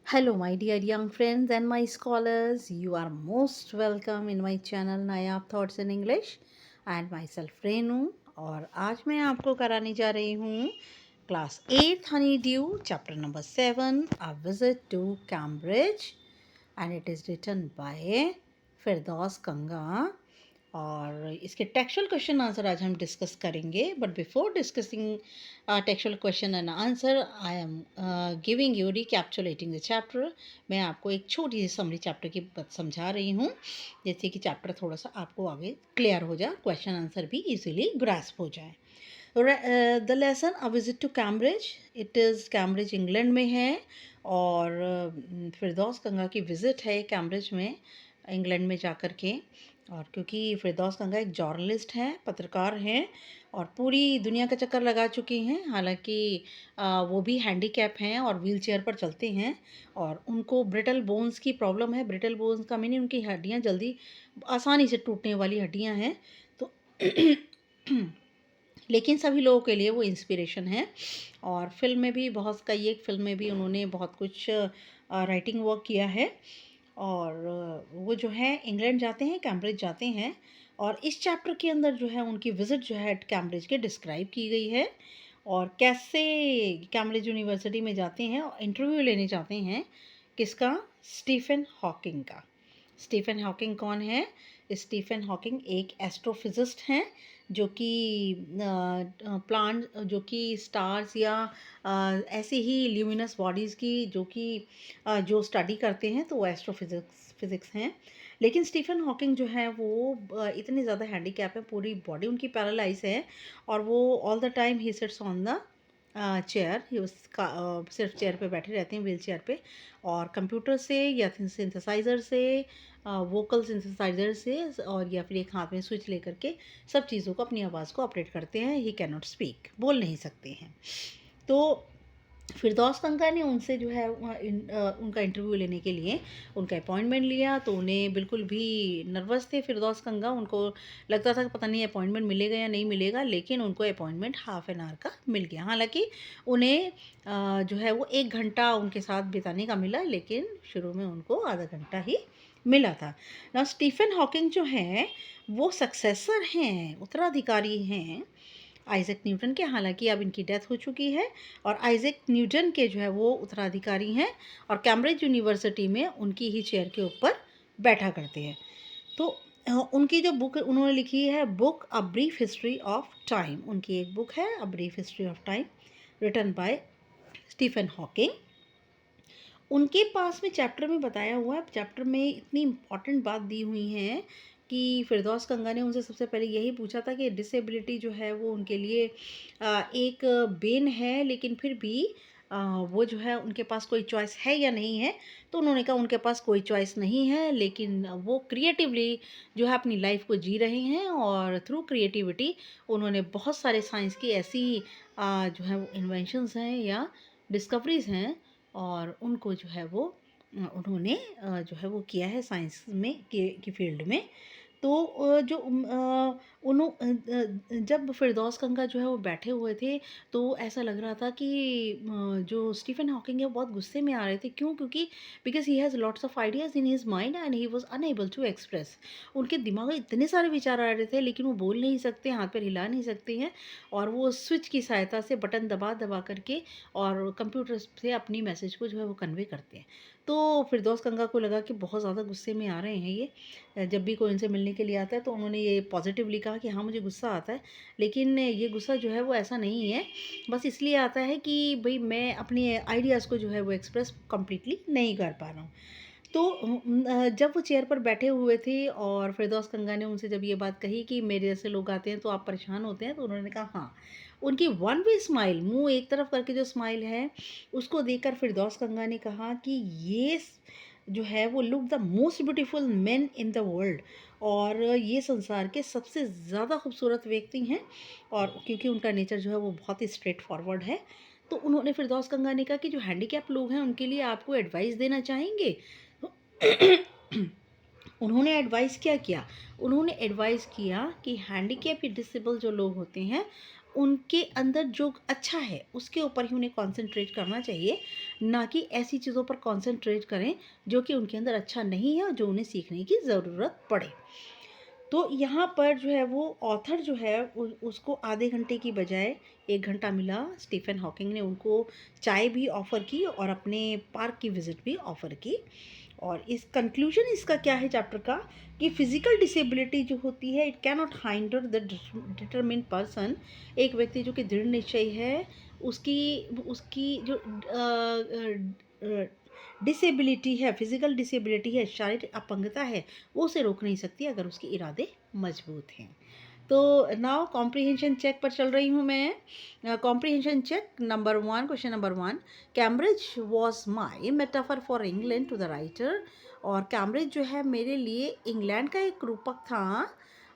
Hello, my dear young friends and my scholars. You are most welcome in my channel Nayab Thoughts in English and myself Renu. और आज मैं आपको कराने जा रही हूँ class 8 Honey due chapter number 7 A Visit to Cambridge and it is written by Firdaus Kanga. और इसके टेक्सुअल क्वेश्चन आंसर आज हम डिस्कस करेंगे, but before discussing textual question and answer I am giving you recapitulating the chapter. मैं आपको एक छोटी सी summary chapter की बात समझा रही हूँ, जैसे कि चैप्टर थोड़ा सा आपको आगे क्लियर हो जाए, क्वेश्चन आंसर भी इजीली ग्रास्प हो जाए। The lesson a visit to Cambridge, it is Cambridge England में है। और फिरदौस कंगा की विज़िट है कैम्ब्रिज में, इंग्लैंड में जाकर के। और क्योंकि फिरदौस कंगा एक जर्नलिस्ट हैं, पत्रकार हैं, और पूरी दुनिया का चक्कर लगा चुकी हैं। हालांकि वो भी हैंडीकैप हैं और व्हील चेयर पर चलते हैं, और उनको ब्रिटल बोन्स की प्रॉब्लम है। ब्रिटल बोन्स का मीनिंग उनकी हड्डियाँ जल्दी आसानी से टूटने वाली हड्डियाँ हैं। तो लेकिन सभी लोगों के लिए वो इंस्पिरेशन है। और फिल्म में भी कई एक फिल्म में भी उन्होंने बहुत कुछ राइटिंग वर्क किया है। और वो जो है इंग्लैंड जाते हैं, कैम्ब्रिज जाते हैं। और इस चैप्टर के अंदर जो है उनकी विज़िट जो है कैम्ब्रिज के डिस्क्राइब की गई है, और कैसे कैम्ब्रिज यूनिवर्सिटी में जाते हैं और इंटरव्यू लेने जाते हैं। किसका? स्टीफन हॉकिंग का। स्टीफन हॉकिंग कौन है? स्टीफन हॉकिंग एक एस्ट्रोफिजिस्ट हैं, जो कि प्लांट, जो कि स्टार्स या ऐसे ही ल्यूमिनस बॉडीज़ की जो स्टडी करते हैं, तो वो फिज़िक्स हैं। लेकिन स्टीफन हॉकिंग जो है वो इतने ज़्यादा हैंडीकैप है, पूरी बॉडी उनकी पैरालाइज है, और वो all the time he sits on the chair. ही उसका सिर्फ चेयर पे बैठे रहते हैं, व्हील चेयर पे। और कंप्यूटर से या सिंथेसाइज़र से, वोकल सिंथेसाइज़र से, और या फिर एक हाथ में स्विच लेकर के सब चीज़ों को, अपनी आवाज़ को ऑपरेट करते हैं। ही कैन नॉट स्पीक, बोल नहीं सकते हैं। तो फिरदौस कंगा ने उनसे जो है उनका इंटरव्यू लेने के लिए उनका अपॉइंटमेंट लिया। तो उन्हें बिल्कुल भी नर्वस थे फिरदौस कंगा। उनको लगता था कि पता नहीं अपॉइंटमेंट मिलेगा या नहीं मिलेगा, लेकिन उनको अपॉइंटमेंट हाफ एन आवर का मिल गया। हालांकि उन्हें जो है वो 1 घंटा उनके साथ बिताने का मिला, लेकिन शुरू में उनको आधा घंटा ही मिला था ना। स्टीफन हॉकिंग जो हैं वो सक्सेसर हैं, उत्तराधिकारी हैं आइजैक न्यूटन के। हालांकि अब इनकी डेथ हो चुकी है, और आइजैक न्यूटन के जो है वो उत्तराधिकारी हैं, और कैम्ब्रिज यूनिवर्सिटी में उनकी ही चेयर के ऊपर बैठा करते हैं। तो उनकी जो बुक उन्होंने लिखी है, book a brief history of time, उनकी एक बुक है a brief history of time, written by Stephen Hawking. उनके पास में चैप्टर में बताया हुआ है, चैप्टर में इतनी इम्पॉर्टेंट बात दी हुई है कि फिरदौस कंगा ने उनसे सबसे पहले यही पूछा था कि डिसेबिलिटी जो है वो उनके लिए एक बेन है, लेकिन फिर भी वो जो है उनके पास कोई चॉइस है या नहीं है। तो उन्होंने कहा उनके पास कोई चॉइस नहीं है, लेकिन वो क्रिएटिवली जो है अपनी लाइफ को जी रहे हैं, और थ्रू क्रिएटिविटी उन्होंने बहुत सारे साइंस की ऐसी जो है वो इन्वेंशंस हैं या डिस्कवरीज़ हैं, और उनको जो है वो उन्होंने जो है वो किया है साइंस में की फील्ड में। तो जब फिरदौस कंगा जो है वो बैठे हुए थे, तो ऐसा लग रहा था कि जो स्टीफन हॉकिंग है वो बहुत गुस्से में आ रहे थे। क्यों? क्योंकि because he has lots of ideas in his mind and he was unable to express. उनके दिमाग में इतने सारे विचार आ रहे थे, लेकिन वो बोल नहीं सकते, हाथ पैर हिला नहीं सकते हैं, और वो स्विच की सहायता से बटन दबा दबा करके और कंप्यूटर से अपनी मैसेज को जो है वो कन्वे करते हैं। तो फिरदौस कंगा को लगा कि बहुत ज़्यादा गुस्से में आ रहे हैं ये। जब भी कोई उनसे मिलने के लिए आता है तो उन्होंने ये पॉजिटिवली कहा कि हाँ मुझे गुस्सा आता है, लेकिन ये गुस्सा जो है वो ऐसा नहीं है, बस इसलिए आता है कि भाई मैं अपने आइडियाज़ को जो है वो एक्सप्रेस कम्प्लीटली नहीं कर पा रहा हूँ। तो जब वो चेयर पर बैठे हुए थे और फिरदौस कंगा ने उनसे जब ये बात कही कि मेरे जैसे लोग आते हैं तो आप परेशान होते हैं, तो उन्होंने कहा हाँ। उनकी वन वे स्माइल, मुंह एक तरफ करके जो स्माइल है, उसको देखकर फिरदौस कंगा ने कहा कि ये जो है वो look the most beautiful man in the world, और ये संसार के सबसे ज़्यादा खूबसूरत व्यक्ति हैं। और क्योंकि उनका नेचर जो है वो बहुत ही स्ट्रेट फॉरवर्ड है, तो उन्होंने फिरदौस कंगा ने कहा कि जो हैंडीकैप लोग हैं उनके लिए आपको एडवाइस देना चाहेंगे। उन्होंने एडवाइस क्या किया? उन्होंने एडवाइस किया कि हैंडीकैप या डिसेबल जो लोग होते हैं, उनके अंदर जो अच्छा है उसके ऊपर ही उन्हें कॉन्सेंट्रेट करना चाहिए, ना कि ऐसी चीज़ों पर कॉन्सेंट्रेट करें जो कि उनके अंदर अच्छा नहीं है और जो उन्हें सीखने की ज़रूरत पड़े। तो यहाँ पर जो है वो ऑथर जो है उसको आधे घंटे की बजाय 1 घंटा मिला। स्टीफन हॉकिंग ने उनको चाय भी ऑफ़र की और अपने पार्क की विज़िट भी ऑफ़र की। और इस कंक्लूजन इसका क्या है चैप्टर का, कि फिजिकल डिसेबिलिटी जो होती है it can not hinder the determined person. एक व्यक्ति जो कि दृढ़ निश्चयी है, उसकी उसकी जो डिसेबिलिटी है, फिजिकल डिसेबिलिटी है, शारीरिक अपंगता है, वो उसे रोक नहीं सकती अगर उसके इरादे मजबूत हैं। तो नाउ कॉम्प्रिहेंशन चेक पर चल रही हूँ मैं। Comprehension check number 1, question number 1, Cambridge was my metaphor for England to the writer. और कैम्ब्रिज जो है मेरे लिए इंग्लैंड का एक रूपक था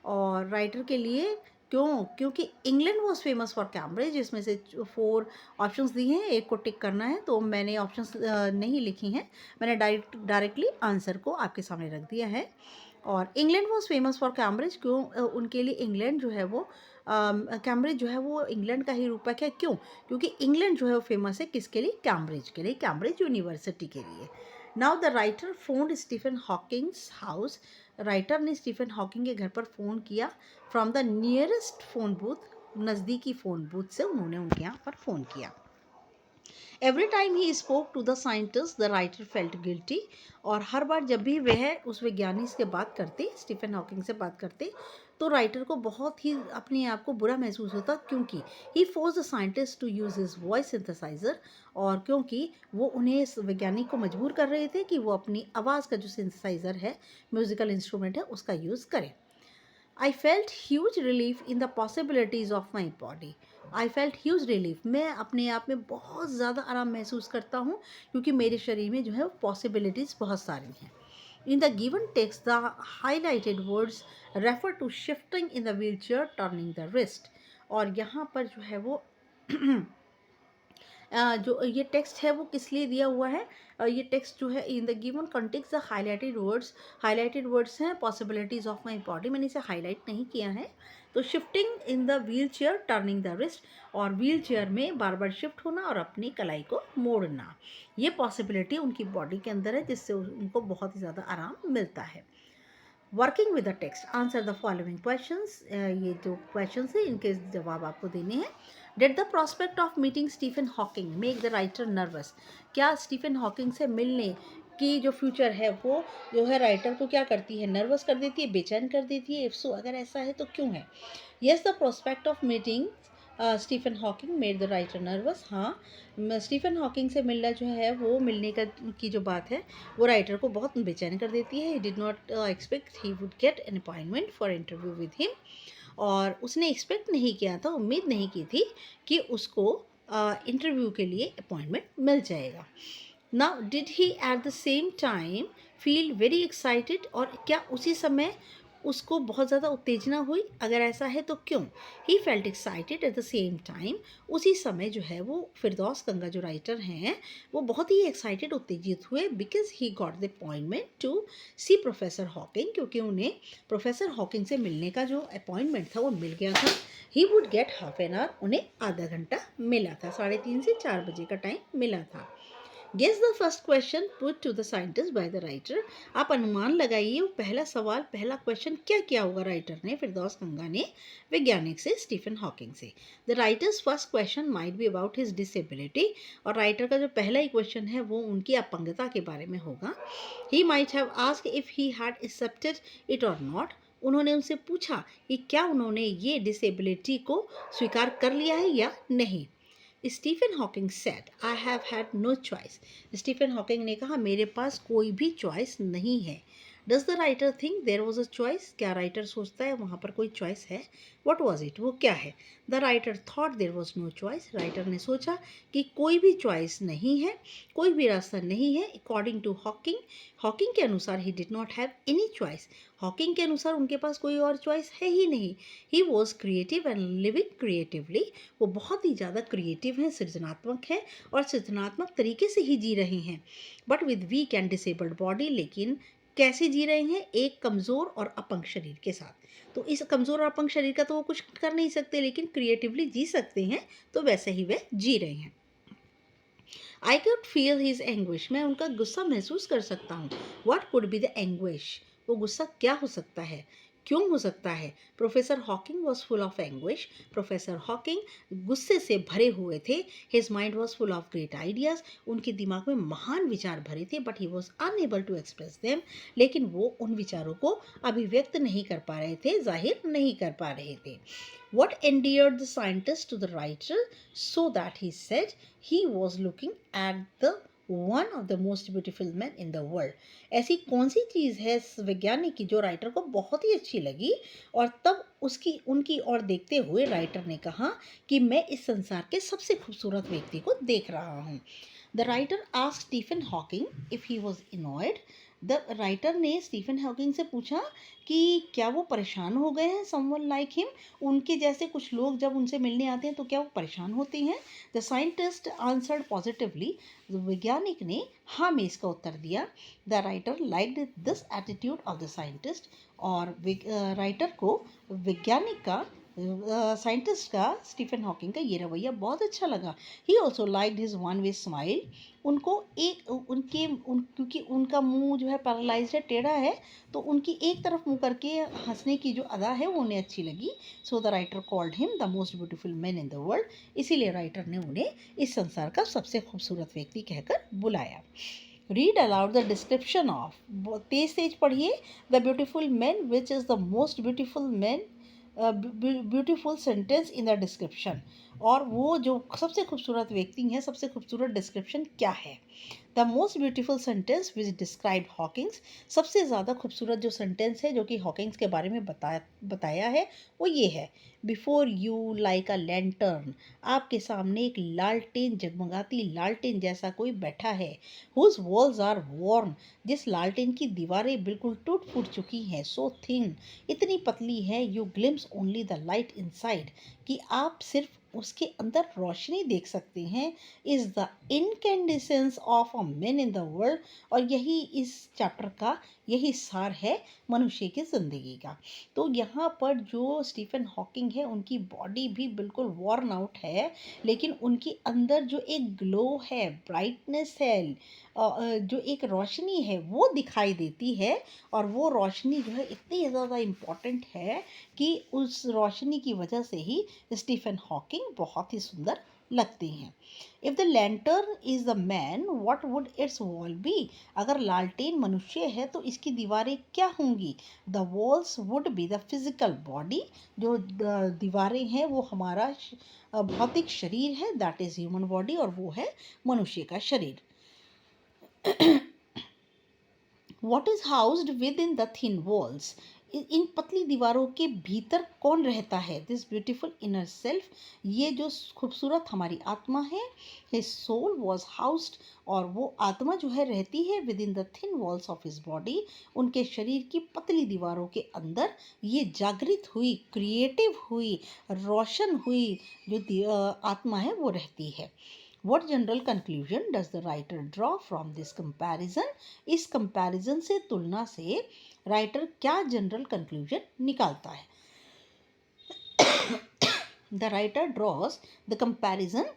और राइटर के लिए। क्यों? क्योंकि England was famous for Cambridge. इसमें से 4 ऑप्शंस दिए हैं, एक को टिक करना है, तो मैंने ऑप्शंस नहीं लिखी हैं, मैंने डायरेक्टली आंसर को आपके सामने रख दिया है। और England was famous for Cambridge, क्यों? उनके लिए इंग्लैंड जो है वो कैम्ब्रिज जो है वो इंग्लैंड का ही रूपक है। क्यों? क्योंकि इंग्लैंड जो है वो फेमस है किसके लिए? कैम्ब्रिज के लिए, कैम्ब्रिज यूनिवर्सिटी के लिए। Now the writer phoned Stephen Hawking's house. Writer ने स्टीफन हॉकिंग के घर पर फ़ोन किया from the nearest phone booth. नज़दीकी फ़ोन बूथ से उन्होंने उनके यहाँ पर फ़ोन किया। Every time he spoke to the scientist the writer felt guilty. और हर बार जब भी वह उस वैज्ञानिक से बात करते, स्टीफन हॉकिंग से बात करते, तो राइटर को बहुत ही अपने आप को बुरा महसूस होता, क्योंकि he force the scientist to use his voice synthesiser. और क्योंकि वो उन्हें, इस वैज्ञानिक को मजबूर कर रहे थे कि वो अपनी आवाज़ का जो सिंथेसाइजर है, म्यूज़िकल इंस्ट्रूमेंट है, उसका यूज़ करें। I felt huge relief in the possibilities of my body. I felt huge relief. मैं अपने आप में बहुत ज़्यादा आराम महसूस करता हूँ क्योंकि मेरे शरीर में जो है पॉसिबिलिटीज़ बहुत सारी हैं। In the given text, the highlighted words refer to shifting in the wheelchair, turning the wrist. और यहाँ पर जो है वो जो ये टेक्स्ट है वो किस लिए दिया हुआ है? ये टेक्स्ट जो है in the given context the highlighted words हैं पॉसिबिलिटीज़ ऑफ माई बॉडी, मैंने इसे हाईलाइट नहीं किया है। तो shifting in the wheel chair, turning the wrist, और व्हील चेयर में बार बार शिफ्ट होना और अपनी कलाई को मोड़ना, ये पॉसिबिलिटी उनकी बॉडी के अंदर है जिससे उनको बहुत ही ज़्यादा आराम मिलता है। Working with the text, answer the following questions. ये जो क्वेश्चंस हैं इनके जवाब आपको देने हैं। Did the prospect of meeting Stephen Hawking make the writer nervous? क्या स्टीफन हॉकिंग से मिलने की जो फ्यूचर है वो जो है राइटर को क्या करती है? नर्वस कर देती है, बेचैन कर देती है। इफ सो, अगर ऐसा है तो क्यों है? Yes, the prospect of meeting Stephen Hawking made the writer nervous. हाँ, स्टीफन हॉकिंग से मिलना जो है वो मिलने का की जो बात है वो राइटर को बहुत बेचैन कर देती है। He did not expect he would get an appointment for interview with him. और उसने एक्सपेक्ट नहीं किया था, उम्मीद नहीं की थी कि उसको इंटरव्यू के लिए अपॉइंटमेंट मिल जाएगा। Now did he at the same time feel very excited? और क्या उसी समय उसको बहुत ज़्यादा उत्तेजना हुई? अगर ऐसा है तो क्यों? He felt excited at the same time. उसी समय जो है वो फिरदौस गंगा जो राइटर हैं वो बहुत ही एक्साइटेड, उत्तेजित हुए, because he got the appointment to see professor Hawking, क्योंकि उन्हें प्रोफेसर हॉकिंग से मिलने का जो अपॉइंटमेंट था वो मिल गया था। He would get half an hour, उन्हें आधा घंटा मिला था, 3:30 से 4 बजे का टाइम मिला था। Guess the first question put to the scientist by the writer. आप अनुमान लगाइए वो पहला सवाल, पहला क्वेश्चन क्या किया होगा राइटर ने, फिरदौस गंगा ने, वैज्ञानिक से, स्टीफन हॉकिंग से। The writers first question might be about his disability. और राइटर का जो पहला ही क्वेश्चन है वो उनकी अपंगता के बारे में होगा। He might have asked if he had accepted it और नॉट। उन्होंने उनसे पूछा कि क्या उन्होंने ये डिसेबिलिटी को स्वीकार कर लिया है या नहीं। Stephen Hawking said I have had no choice. Stephen Hawking ने कहा मेरे पास कोई भी चॉइस नहीं है। Does the writer think there was a choice? क्या राइटर सोचता है वहाँ पर कोई चॉइस है? What was it? वो क्या है? The writer thought there was no choice. Writer ने सोचा कि कोई भी चॉइस नहीं है, कोई भी रास्ता नहीं है। अकॉर्डिंग टू हॉकिंग, हॉकिंग के अनुसार he did not have any choice. Hawking के अनुसार उनके पास कोई और चॉइस है ही नहीं। He was creative and living creatively. वो बहुत ही ज़्यादा क्रिएटिव हैं, सृजनात्मक है और सृजनात्मक तरीके से ही जी रहे हैं, but with weak and disabled body. लेकिन कैसे जी रहे हैं? एक कमज़ोर और अपंग शरीर के साथ। तो इस कमज़ोर और अपंग शरीर का तो वो कुछ कर नहीं सकते, लेकिन क्रिएटिवली जी सकते हैं, तो वैसे ही वे जी रहे हैं। I could feel his anguish, मैं उनका गुस्सा महसूस कर सकता हूँ। What could be the anguish, वो गुस्सा क्या हो सकता है, क्यों हो सकता है? Professor Hawking was full of anguish, professor Hawking गुस्से से भरे हुए थे। His mind was full of great ideas, उनके दिमाग में महान विचार भरे थे, but he was unable to express them, लेकिन वो उन विचारों को अभिव्यक्त नहीं कर पा रहे थे, जाहिर नहीं कर पा रहे थे। What endeared the scientist to the writer so that he said he was looking at the one of the most beautiful men in the world. ऐसी कौन सी चीज़ है इस वैज्ञानिक की जो राइटर को बहुत ही अच्छी लगी, और तब उसकी उनकी ओर देखते हुए राइटर ने कहा कि मैं इस संसार के सबसे खूबसूरत व्यक्ति को देख रहा हूँ। The writer asked Stephen Hawking if he was annoyed, the writer ने स्टीफन हॉकिंग से पूछा कि क्या वो परेशान हो गए हैं, समवन लाइक हिम, उनके जैसे कुछ लोग जब उनसे मिलने आते हैं तो क्या वो परेशान होते हैं? द साइंटिस्ट आंसर्ड पॉजिटिवली, वैज्ञानिक ने हाँ में इसका उत्तर दिया। The writer liked this attitude of the scientist, और राइटर को वैज्ञानिक का साइंटिस्ट का स्टीफन हॉकिंग का ये रवैया बहुत अच्छा लगा। He also liked his one way smile, उनको एक क्योंकि उनका मुंह जो है पैरालाइज्ड है, टेढ़ा है, तो उनकी एक तरफ मुंह करके हंसने की जो अदा है वो उन्हें अच्छी लगी। So the writer called him the most beautiful man in the world, इसीलिए राइटर ने उन्हें इस संसार का सबसे खूबसूरत व्यक्ति कहकर बुलाया। Read aloud the description of, तेज तेज पढ़िए, the beautiful man which is the most beautiful man, beautiful sentence in the description, और वो जो सबसे खूबसूरत व्यक्ति हैं, सबसे खूबसूरत डिस्क्रिप्शन क्या है? The most beautiful sentence which describe Hawking's, सबसे ज़्यादा खूबसूरत जो सेंटेंस है जो कि हॉकिंग्स के बारे में बताया है वो ये है, before you like a lantern, आपके सामने एक लालटेन, जगमगाती लालटेन जैसा कोई बैठा है। हुज वॉल्स आर वॉर्न, जिस लालटेन की दीवारें बिल्कुल टूट फूट चुकी हैं। सो थिन, इतनी पतली है। You glimpse only the light inside, कि आप सिर्फ उसके अंदर रोशनी देख सकते हैं। Is the incandescence of a man in the world, और यही इस चैप्टर का यही सार है मनुष्य की ज़िंदगी का। तो यहाँ पर जो स्टीफन हॉकिंग है उनकी बॉडी भी बिल्कुल वॉर्न आउट है, लेकिन उनके अंदर जो एक ग्लो है, ब्राइटनेस है, जो एक रोशनी है वो दिखाई देती है, और वो रोशनी जो है इतनी ज़्यादा इम्पॉर्टेंट है कि उस रोशनी की वजह से ही स्टीफन हॉकिंग बहुत ही सुंदर लगते हैं। If the lantern is the man, what would its wall be, अगर लालटेन मनुष्य है तो इसकी दीवारें क्या होंगी? The walls would be the physical body, जो दीवारें हैं वो हमारा भौतिक शरीर है, दैट इज़ ह्यूमन बॉडी, और वो है मनुष्य का शरीर। What is housed within the thin walls, इन पतली दीवारों के भीतर कौन रहता है? दिस ब्यूटीफुल इनर सेल्फ, ये जो खूबसूरत हमारी आत्मा है। हिज सोल वॉज हाउस्ड, और वो आत्मा जो है रहती है with in the thin walls of his body, उनके शरीर की पतली दीवारों के अंदर ये जागृत हुई, क्रिएटिव हुई, रोशन हुई जो आत्मा है वो रहती है। What general conclusion does the writer draw from this comparison? इस comparison से, तुलना से राइटर क्या जनरल कंक्लूजन निकालता है? The writer draws the comparison,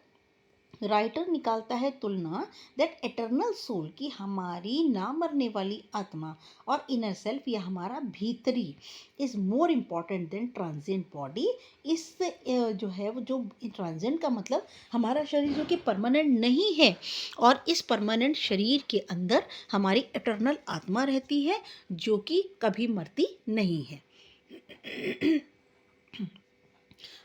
writer निकालता है तुलना, दैट एटर्नल सोल, की हमारी ना मरने वाली आत्मा, और इनर सेल्फ या हमारा भीतरी, is more important than transient body. इस जो है वो जो ट्रांजिएंट का मतलब हमारा शरीर जो कि परमानेंट नहीं है, और इस परमानेंट शरीर के अंदर हमारी एटर्नल आत्मा रहती है जो कि कभी मरती नहीं है।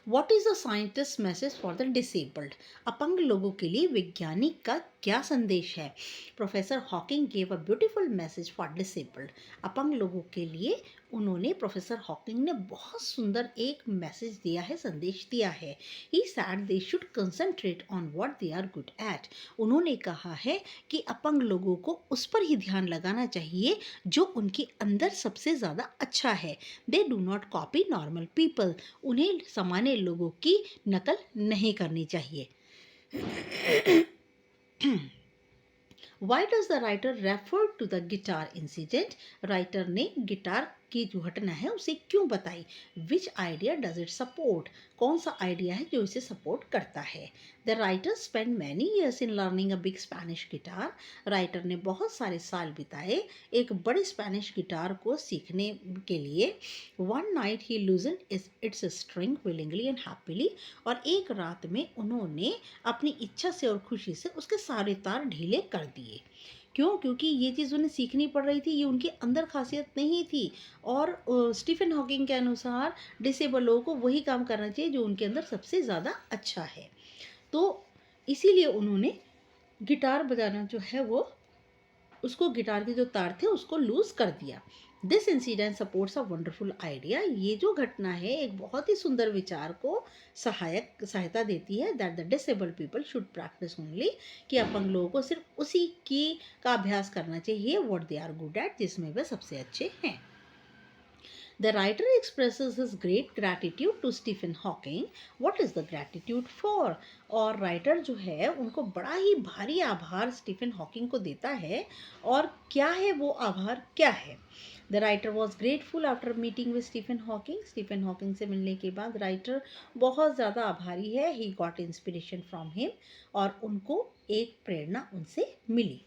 What is the scientist message for the disabled, अपंग लोगों के लिए वैज्ञानिक का क्या संदेश है? Professor Hawking gave a beautiful message for disabled, अपंग लोगों के लिए उन्होंने, प्रोफेसर हॉकिंग ने बहुत सुंदर एक मैसेज दिया है, संदेश दिया है। He said they should concentrate on what they are good at, उन्होंने कहा है कि अपंग लोगों को उस पर ही ध्यान लगाना चाहिए जो उनके अंदर सबसे ज़्यादा अच्छा है। They do not copy normal people, उन्हें सामान्य लोगों की नकल नहीं करनी चाहिए। Why does the writer refer to the guitar incident? Writer ने गिटार की जो घटना है उसे क्यों बताई। विच आइडिया डज इट सपोर्ट, कौन सा आइडिया है जो इसे सपोर्ट करता है। The writer spend many years in learning a big Spanish guitar, writer ने बहुत सारे साल बिताए एक बड़े स्पेनिश गिटार को सीखने के लिए। One night he लूजन it's string willingly and happily, और एक रात में उन्होंने अपनी इच्छा से और खुशी से उसके सारे तार ढीले कर दिए। क्यों? क्योंकि ये चीज़ उन्हें सीखनी पड़ रही थी, ये उनके अंदर खासियत नहीं थी। और स्टीफन हॉकिंग के अनुसार डिसेबल लोगों को वही काम करना चाहिए जो उनके अंदर सबसे ज़्यादा अच्छा है। तो इसीलिए उन्होंने गिटार बजाना जो है वो, उसको गिटार के जो तार थे उसको लूज कर दिया। This incident supports a wonderful idea, ये जो घटना है एक बहुत ही सुंदर विचार को सहायता देती है। That the disabled people should practice only, कि अपंग लोगों को सिर्फ उसी की का अभ्यास करना चाहिए what they are good at, जिसमें वे सबसे अच्छे हैं। The writer expresses his great gratitude to Stephen Hawking. What is the gratitude for? और राइटर जो है उनको बड़ा ही भारी आभार स्टीफन हॉकिंग को देता है। और क्या है वो आभार, क्या है? The writer was grateful after meeting with Stephen Hawking, Stephen Hawking से मिलने के बाद राइटर बहुत ज़्यादा आभारी है। He got inspiration from him, और उनको एक प्रेरणा उनसे मिली।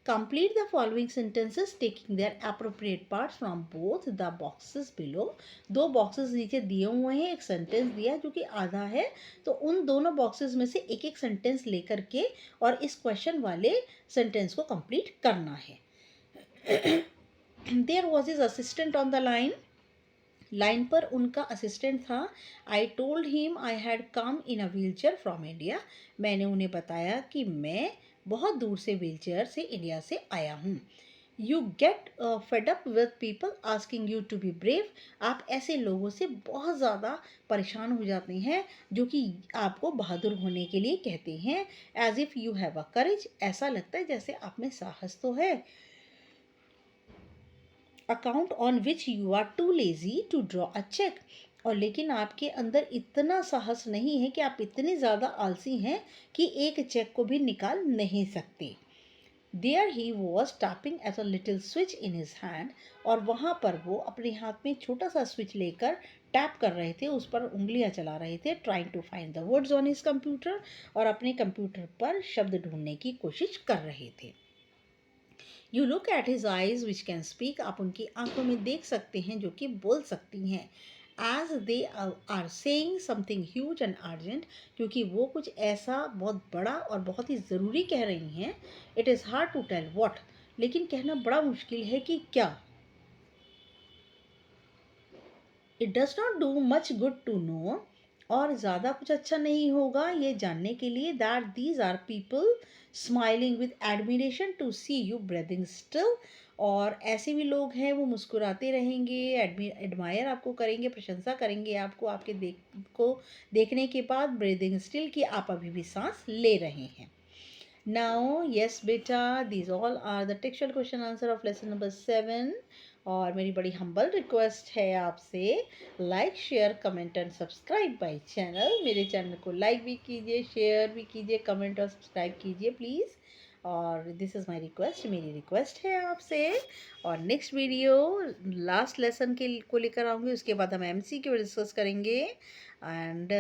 Complete the following sentences taking their appropriate parts from both the boxes below. दो बॉक्सेस नीचे दिए हुए हैं, एक सेंटेंस दिया है जो कि आधा है, तो उन दोनों बॉक्सेस में से एक एक सेंटेंस लेकर के और इस क्वेश्चन वाले सेंटेंस को कंप्लीट करना है। There was his assistant on the line. Line पर उनका असिस्टेंट था। I told him I had come in a wheel chair from India, मैंने उन्हें बताया कि मैं बहुत दूर से व्हील चेयर से इंडिया से आया हूँ। You get fed up with people asking you to be brave, आप ऐसे लोगों से बहुत ज़्यादा परेशान हो जाते हैं जो कि आपको बहादुर होने के लिए कहते हैं। As if you have a courage, ऐसा लगता है जैसे आप में साहस तो है। Account on which you are too lazy to draw a cheque, और लेकिन आपके अंदर इतना साहस नहीं है कि आप इतने ज़्यादा आलसी हैं कि एक चेक को भी निकाल नहीं सकते। There he was tapping at a little switch in his hand, और वहाँ पर वो अपने हाथ में छोटा सा स्विच लेकर टैप कर रहे थे, उस पर उंगलियां चला रहे थे। Trying to find the words on his computer, और अपने कंप्यूटर पर शब्द ढूंढने की कोशिश कर रहे थे। You look at his eyes which can speak, आप उनकी आंखों में देख सकते हैं जो कि बोल सकती हैं। As they are saying something huge and urgent, क्योंकि वो कुछ ऐसा बहुत बड़ा और बहुत ही ज़रूरी कह रही हैं। It is hard to tell what, लेकिन कहना बड़ा मुश्किल है कि क्या। It does not do much good to know, और ज़्यादा कुछ अच्छा नहीं होगा ये जानने के लिए that these are people smiling with admiration to see you breathing still, और ऐसे भी लोग हैं वो मुस्कुराते रहेंगे, एडमायर आपको करेंगे, प्रशंसा करेंगे आपको, आपके देखने के बाद ब्रीदिंग स्टिल, कि आप अभी भी सांस ले रहे हैं। नाउ यस बेटा, these all are the textual question answer of lesson number 7। और मेरी बड़ी हम्बल रिक्वेस्ट है आपसे, like share comment and subscribe my channel, मेरे चैनल को लाइक भी कीजिए, शेयर भी कीजिए, कमेंट और सब्सक्राइब कीजिए प्लीज़। और दिस इज़ माय रिक्वेस्ट, मेरी रिक्वेस्ट है आपसे। और नेक्स्ट वीडियो लास्ट लेसन के को लेकर आऊँगी, उसके बाद हम MCQ डिस्कस करेंगे। एंड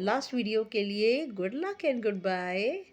लास्ट वीडियो के लिए good luck and good bye.